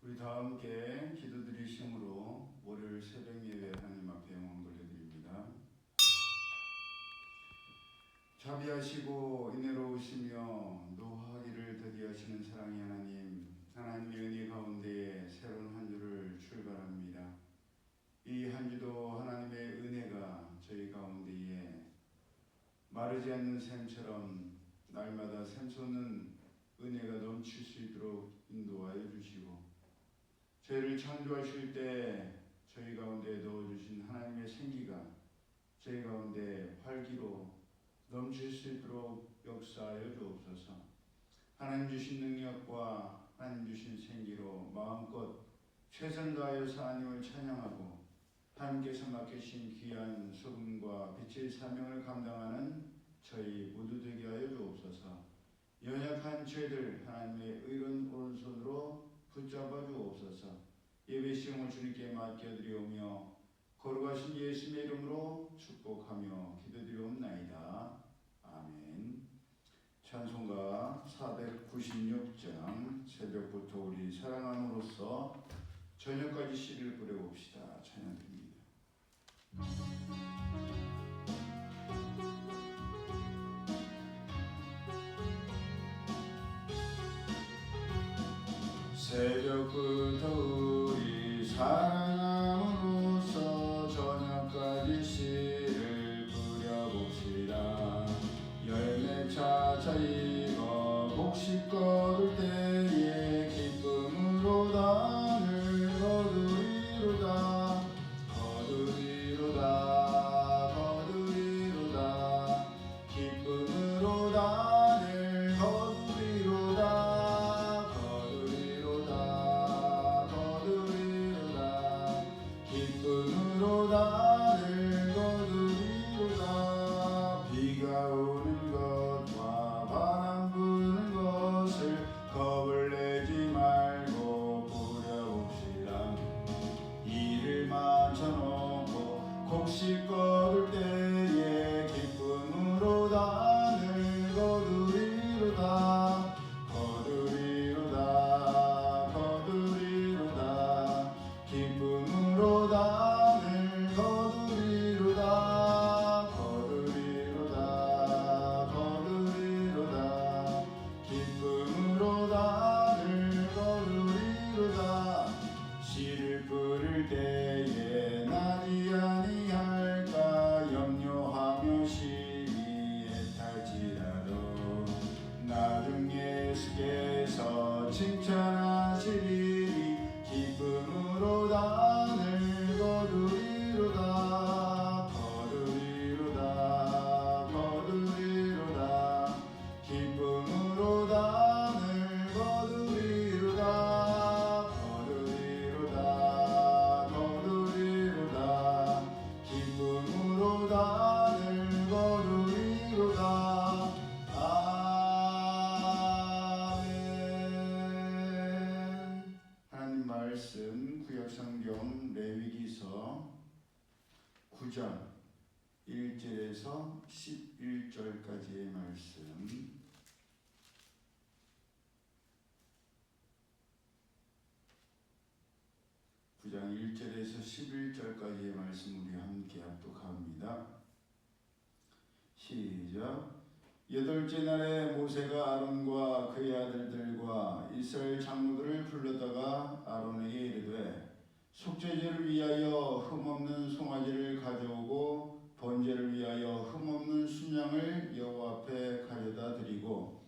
우리 다 함께 기도드리심으로 월요일 새벽 예배 하나님 앞에 영광 돌려드립니다. 자비하시고 은혜로우시며 노하기를 더디하시는 사랑의 하나님, 하나님의 은혜 가운데에 새로운 한 주를 출발합니다. 이 한 주도 하나님의 은혜가 저희 가운데에 마르지 않는 샘처럼 날마다 샘솟는 은혜가 넘칠 수 있도록 인도하여 주시고, 저희를 창조하실 때 저희 가운데 넣어주신 하나님의 생기가 저희 가운데 활기로 넘칠 수 있도록 역사하여 주옵소서. 하나님 주신 능력과 하나님 주신 생기로 마음껏 최선을 다하여서 하나님을 찬양하고 하나님께서 맡기신 귀한 소금과 빛의 사명을 감당하는 저희 모두 되게 하여 주옵소서. 연약한 죄들 하나님의 의로운 오른손으로 붙잡아 주옵소서. 예배 시험을 주님께 맡겨드리오며 거룩하신 예수님의 이름으로 축복하며 기도드리옵나이다. 아멘. 찬송가 496장 새벽부터 우리 사랑함으로써 저녁까지 씨를 뿌려봅시다. 찬양드립니다. 새벽부터 우리 사랑함으로써 저녁까지 씨를 뿌려봅시다. 열매 찾아 익어 곡식 거둘 때에 기쁨으로 단을 거두리로다. 거두리로다. 거두리로다. 기쁨으로 단을 거두리로다. 기쁨으로 나를 거두리로다. 비가 오는 것과 바람 부는 것을 겁을 내지 말고 뿌려봅시다. 이를 맞춰놓고 곡식 거둘 때에 기쁨으로 나를 거두리로다. 거두리로다. 거두리로다. 기쁨으로 단을 거두리로다. 거두리로다. 거두리로다. 기쁨으로 단을 거두리로다. 씨를 뿌릴 때에 나지 아니할까 염려하며 심히 애탈지라도 나중 예수께서 칭찬하시리니 기쁨으로 단을 거두리로다. 거두리로다. 거두리로다. 기쁨으로 단을 거두리로다. 거두리로다. 거두리로다. 기쁨으로 단을 거두리로다. 아멘. 하나님 말씀 구약성경 레위기서 9장 1절에서 11절까지의 말씀. 구 장 1절에서 11절까지의 말씀 우리 함께 합독합니다. 시작. 여덟째 날에 모세가 아론과 그의 아들들과 이스라엘 장로들을 불러다가 아론에게 이르되 속죄제를 위하여 흠없는 송아지를 가져오고 번제를 위하여 흠없는 순양을 여호와 앞에 가져다 드리고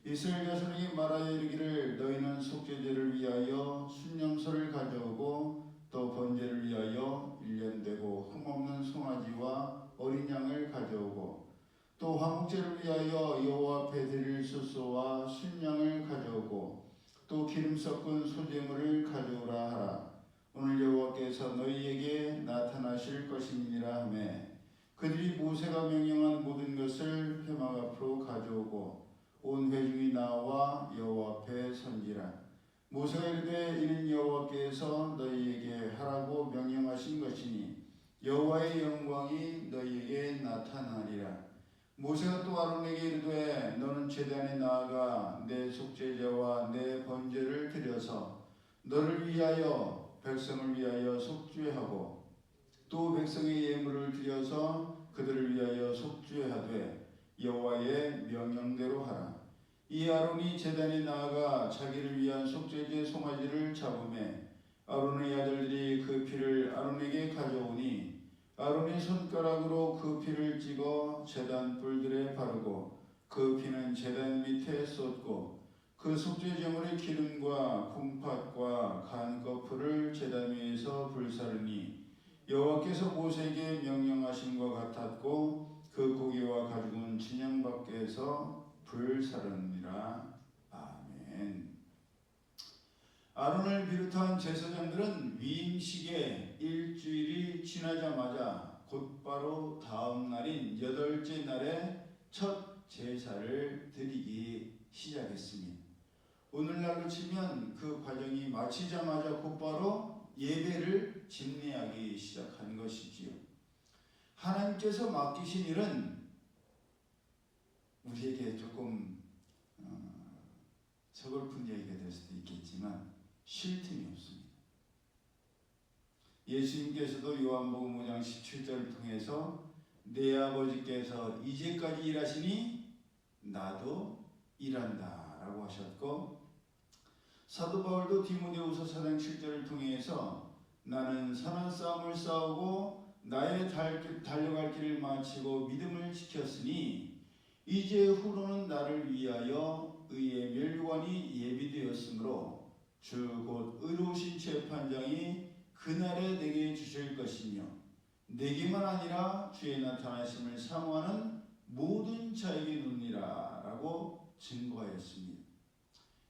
이스라엘 자손에게 말하여 이르기를 너희는 속죄제를 위하여 순염소를 가져오고 또 번제를 위하여 1년 되고 흠없는 송아지와 어린 양을 가져오고 또 화목제를 위하여 여호와 앞에 드릴 수소와 순양을 가져오고 또 기름 섞은 소제물을 가져오라 하라. 오늘 여호와께서 너희에게 나타나실 것이니라 하매 그들이 모세가 명령한 모든 것을 회막 앞으로 가져오고 온 회중이 나와 여호와 앞에 선지라. 모세가 이르되 이는 여호와께서 너희에게 하라고 명령하신 것이니 여호와의 영광이 너희에게 나타나리라. 모세가 또 아론에게 이르되 너는 제단에 나아가 내 속죄제와 내 번제를 드려서 너를 위하여 백성을 위하여 속죄하고 또 백성의 예물을 드려서 그들을 위하여 속죄하되 여호와의 명령대로 하라. 이 아론이 제단에 나아가 자기를 위한 속죄제 송아지를 잡으매 아론의 아들들이 그 피를 아론에게 가져오니 아론의 손가락으로 그 피를 찍어 제단 뿔들에 바르고 그 피는 제단 밑에 쏟고 그 속죄제물의 기름과 콩팥과 간 거풀을 제단 위에서 불사르니 여호와께서 모세에게 명령하신 것 같았고 그 고기와 가죽은 진영 밖에서 불사르니라. 아멘. 아론을 비롯한 제사장들은 위임식에 일주일이 지나자마자 곧바로 다음 날인 여덟째 날에 첫 제사를 드리기 시작했습니다. 오늘날로 치면 그 과정이 마치자마자 곧바로 예배를 집례하기 시작한 것이지요. 하나님께서 맡기신 일은 우리에게 조금 서글픈 얘기가 될 수도 있겠지만 쉴 틈이 없습니다. 예수님께서도 요한복음 5장 17절을 통해서 내 아버지께서 이제까지 일하시니 나도 일한다 라고 하셨고, 사도 바울도 디모데후서 4장 7절을 통해서 나는 선한 싸움을 싸우고 나의 달려갈 길을 마치고 믿음을 지켰으니 이제 후로는 나를 위하여 의의 멸류관이 예비되었으므로 주 곧 의로우신 재판장이 그날에 내게 주실 것이며 내게만 아니라 주의 나타나심을 사모하는 모든 자에게 눕니라 라고 증거하였습니다.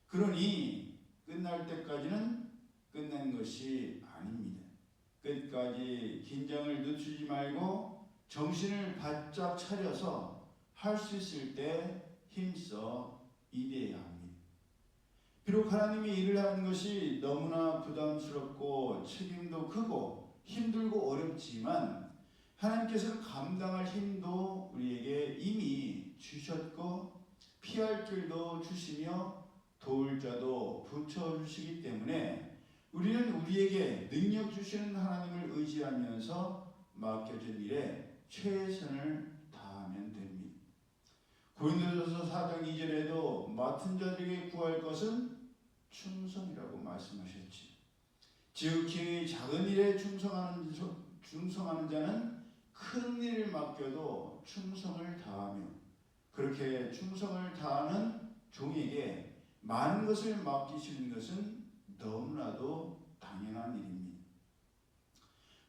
그러니 끝날 때까지는 끝난 것이 아닙니다. 끝까지 긴장을 늦추지 말고 정신을 바짝 차려서 할 수 있을 때 힘써 일해야 합니다. 비록 하나님이 일을 하는 것이 너무나 부담스럽고 책임도 크고 힘들고 어렵지만 하나님께서는 감당할 힘도 우리에게 이미 주셨고 피할 길도 주시며 도울 자도 붙여주시기 때문에 우리는 우리에게 능력 주시는 하나님을 의지하면서 맡겨진 일에 최선을 다하면 됩니다. 고린도전서 4장 2절에도 맡은 자들에게 구할 것은 충성이라고 말씀하셨지. 지극히 작은 일에 충성하는 자는 큰 일을 맡겨도 충성을 다하며 그렇게 충성을 다하는 종에게 많은 것을 맡기시는 것은 너무나도 당연한 일입니다.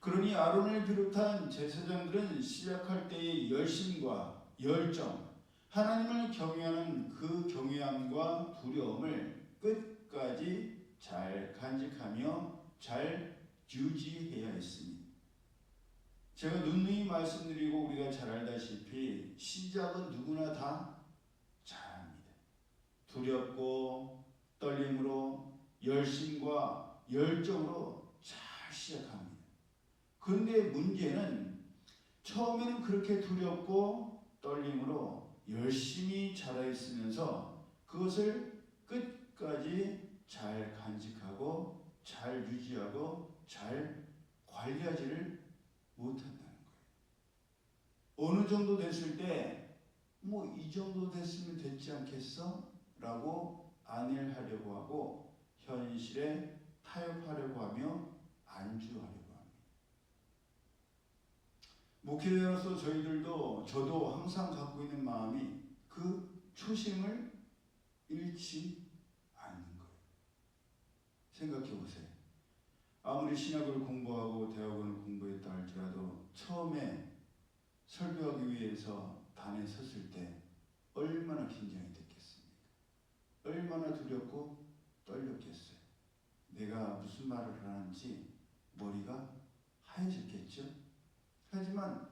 그러니 아론을 비롯한 제사장들은 시작할 때의 열심과 열정, 하나님을 경외하는 그 경외함과 두려움을 끝까지 잘 간직하며 잘 유지해야 했습니다. 제가 누누이 말씀드리고 우리가 잘 알다시피 시작은 누구나 다 잘합니다. 두렵고 떨림으로 열심과 열정으로 잘 시작합니다. 그런데 문제는 처음에는 그렇게 두렵고 떨림으로 열심히 자라있으면서 그것을 끝까지 잘 간직하고 잘 유지하고 잘 관리하지를 못한다는 거예요. 어느 정도 됐을 때 뭐 이 정도 됐으면 됐지 않겠어? 라고 안일하려고 하고 현실에 타협하려고 하며 안주하려고 합니다. 목회자로서 저도 항상 갖고 있는 마음이 그 초심을 잃지 않는 거예요. 생각해 보세요. 아무리 신학을 공부하고 대학원을 공부했다 할지라도 처음에 설교하기 위해서 단에 섰을 때 얼마나 긴장이 됐겠습니까? 얼마나 두렵고 떨렸겠어요. 내가 무슨 말을 하는지 머리가 하얘졌겠죠? 하지만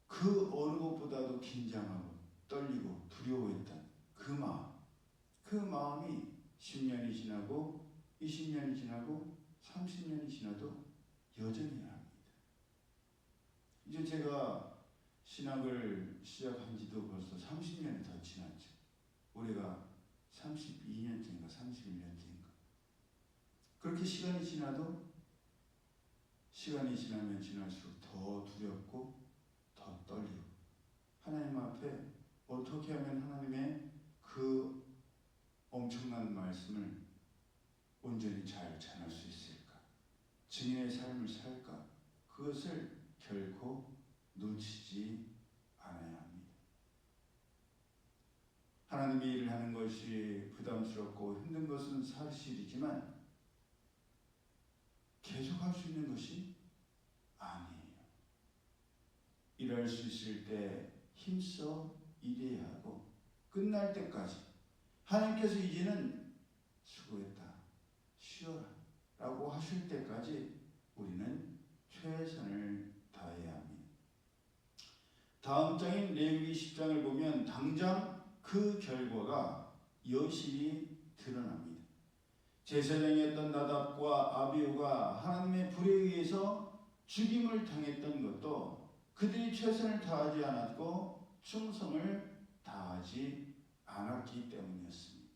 그 어느 것보다도 긴장하고 떨리고 두려워했던 그 마음이 10년이 지나고 20년이 지나고 30년이 지나도 여전히 합니다. 이제 제가 신학을 시작한 지도 벌써 30년이 더 지났죠. 올해가 32년째인가 31년째인가. 그렇게 시간이 지나면 지날수록 더 두렵고 더 떨리고 하나님 앞에 어떻게 하면 하나님의 그 엄청난 말씀을 온전히 잘 전할 수 있을까? 증인의 삶을 살까? 그것을 결코 놓치지 않아야 합니다. 하나님의 일을 하는 것이 부담스럽고 힘든 것은 사실이지만 계속할 수 있는 것이 아니에요. 일할 수 있을 때 힘써 일해야 하고 끝날 때까지 하나님께서 이제는 수고했다, 쉬어라 라고 하실 때까지 우리는 최선을 다해야 합니다. 다음 장인 레위기 10장을 보면 당장 그 결과가 여실히 드러납니다. 제사장이었던 나답과 아비후가 하나님의 불에 의해서 죽임을 당했던 것도 그들이 최선을 다하지 않았고 충성을 다하지 않았기 때문이었습니다.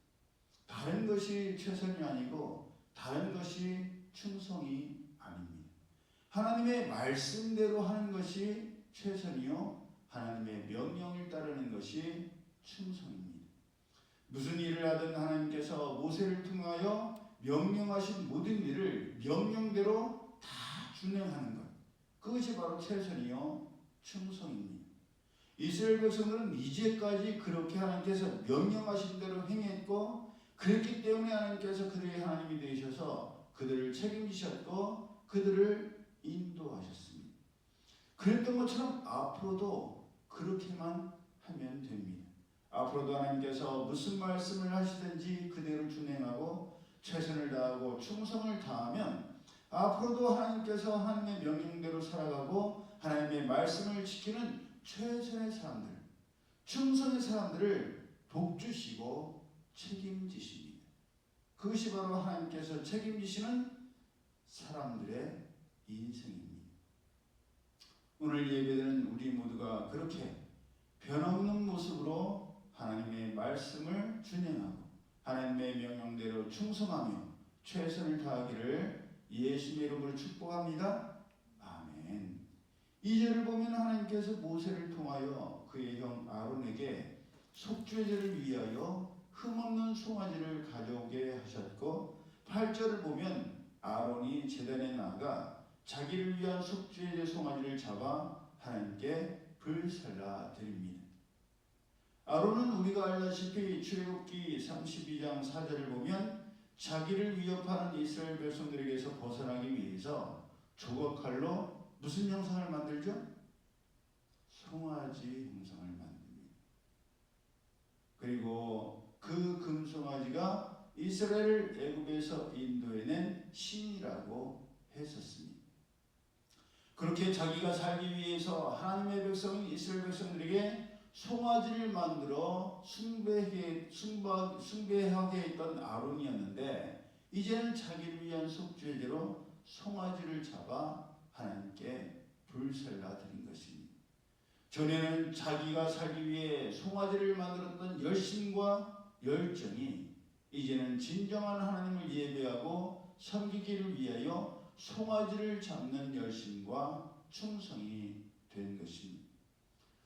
다른 것이 최선이 아니고 다른 것이 충성이 아닙니다. 하나님의 말씀대로 하는 것이 최선이요, 하나님의 명령을 따르는 것이 충성입니다. 무슨 일을 하든 하나님께서 모세를 통하여 명령하신 모든 일을 명령대로 다 준행하는 것, 그것이 바로 최선이요 충성입니다. 이스라엘 백성들은 이제까지 그렇게 하나님께서 명령하신 대로 행했고 그랬기 때문에 하나님께서 그들의 하나님이 되셔서 그들을 책임지셨고 그들을 인도하셨습니다. 그랬던 것처럼 앞으로도 그렇게만 하면 됩니다. 앞으로도 하나님께서 무슨 말씀을 하시든지 그대로 준행하고 최선을 다하고 충성을 다하면 앞으로도 하나님께서 하나님의 명령대로 살아가고 하나님의 말씀을 지키는 최선의 사람들, 충성의 사람들을 복주시고 책임지십니다. 그것이 바로 하나님께서 책임지시는 사람들의 인생입니다. 오늘 예배드리는 우리 모두가 그렇게 변함없는 모습으로 하나님의 말씀을 준행하고 하나님의 명령대로 충성하며 최선을 다하기를 예수님의 이름으로 축복합니다. 아멘. 2절을 보면 하나님께서 모세를 통하여 그의 형 아론에게 속죄제를 위하여 흠없는 송아지를 가져오게 하셨고 8절을 보면 아론이 제단에 나아가 자기를 위한 속죄제 송아지를 잡아 하나님께 불살라 드립니다. 아론은 우리가 알다시피 출애굽기 32장 4절을 보면 자기를 위협하는 이스라엘 백성들에게서 벗어나기 위해서 조각칼로 무슨 형상을 만들죠? 송아지 형상을 만듭니다. 그리고 그 금송아지가 이스라엘을 애굽에서 인도해낸 신이라고 했었습니다. 그렇게 자기가 살기 위해서 하나님의 백성인 이스라엘 백성들에게 송아지를 만들어 숭배하게 했던 아론이었는데 이제는 자기를 위한 속죄제로 송아지를 잡아 하나님께 불살라 드린 것입니다. 전에는 자기가 살기 위해 송아지를 만들었던 열심과 열정이 이제는 진정한 하나님을 예배하고 섬기기를 위하여 송아지를 잡는 열심과 충성이 된 것입니다.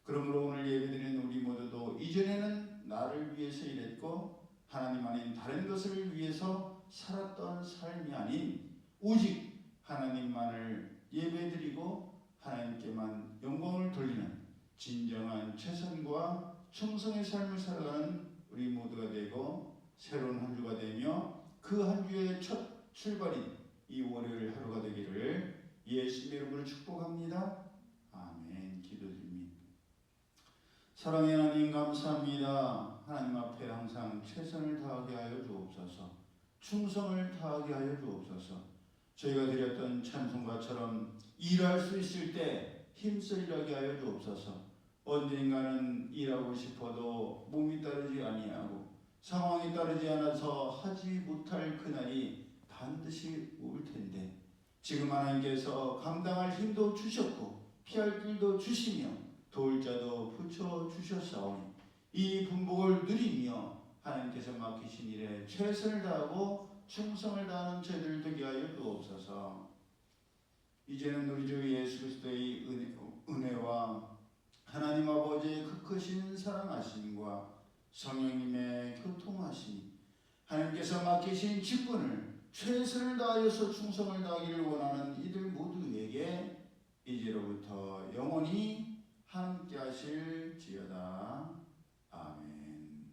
그러므로 오늘 예배드리는 우리 모두도 이전에는 나를 위해서 일했고 하나님 아닌 다른 것을 위해서 살았던 삶이 아닌 오직 하나님만을 예배드리고 하나님께만 영광을 돌리는 진정한 최선과 충성의 삶을 살아가는 우리 모두가 되고 새로운 한 주가 되며 그 한 주의 첫 출발인 이 월요일 하루가 되기를 예수님의 이름으로 축복합니다. 아멘. 기도드립니다. 사랑의 하나님 감사합니다. 하나님 앞에 항상 최선을 다하게 하여 주옵소서. 충성을 다하게 하여 주옵소서. 저희가 드렸던 찬송가처럼 일할 수 있을 때 힘써 일하게 하여 주옵소서. 언젠가는 일하고 싶어도 몸이 따르지 아니하고 상황이 따르지 않아서 하지 못할 그날이 반드시 올 텐데 지금 하나님께서 감당할 힘도 주셨고 피할 길도 주시며 도울 자도 붙여주셨사오니 이 분복을 누리며 하나님께서 맡기신 일에 최선을 다하고 충성을 다하는 저희들 되게 하여 주옵소서. 이제는 우리 주 예수 그리스도의 은혜와 하나님 아버지의 그 크신 사랑하심과 성령님의 교통하심, 하나님께서 맡기신 직분을 최선을 다하여서 충성을 다하기를 원하는 이들 모두에게 이제로부터 영원히 함께 하실지어다. 아멘.